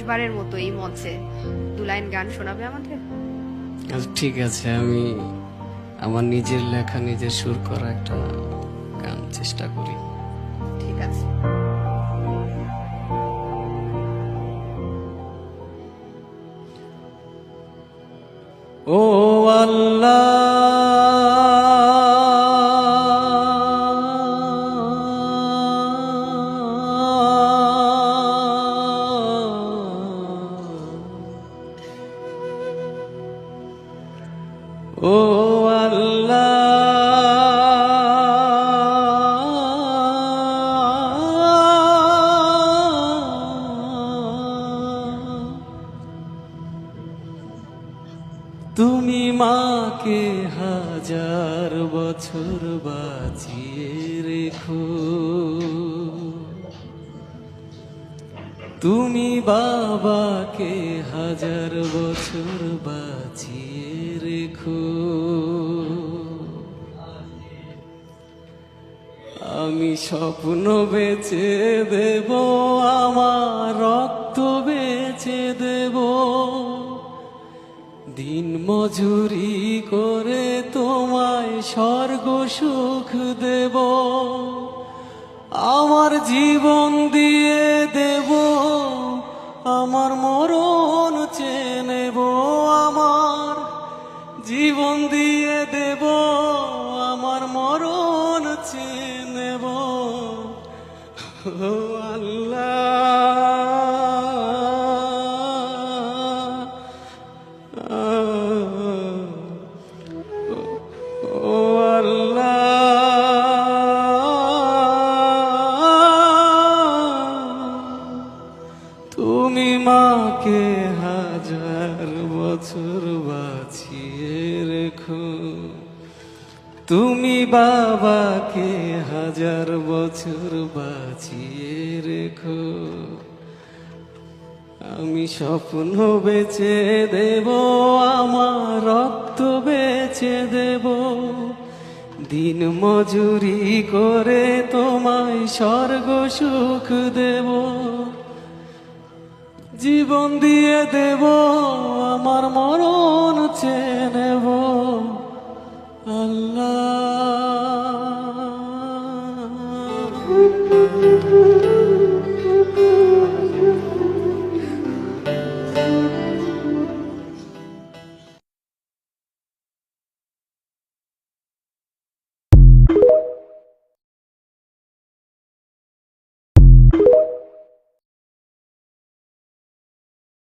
শেষবারের মতো এই মঞ্চে 2 লাইন গান শোনাবে আমাদের? আচ্ছা, ঠিক আছে, আমি আমার নিজের লেখা নিজের সুর করা একটা গান চেষ্টা করি। ঠিক আছে। ও আল্লাহ, ও আল্লাহ, তুমি মাকে 1000 বছর বাঁচিয়ে রেখো, তুমি বাবাকে 1000 বছর বাঁচিয়ে রেখো। আমি স্বপ্ন বেচে দেব, আমার রক্ত বেচে দেব, দিন মজুরি করে তোমায় স্বর্গ সুখ দেব। আমার জীবন দিয়ে দেব, আমার মরণ চেয়ে নেব, আমার জীবন দিয়ে দেব, আমার মরণ চেয়ে নেব। ও আল্লাহ, ও আল্লাহ, তুমি মাকে 1000 বছর বাঁচিয়ে রেখো, তুমি বাবাকে 1000 বছর বাঁচিয়ে রেখো। আমি স্বপ্ন বেচে দেব, আমার রক্ত বেচে দেব, দিন মজুরি করে তোমায় স্বর্গ সুখ দেব। জীবন দিয়ে দেব, আমার মরণ চেয়ে নেব।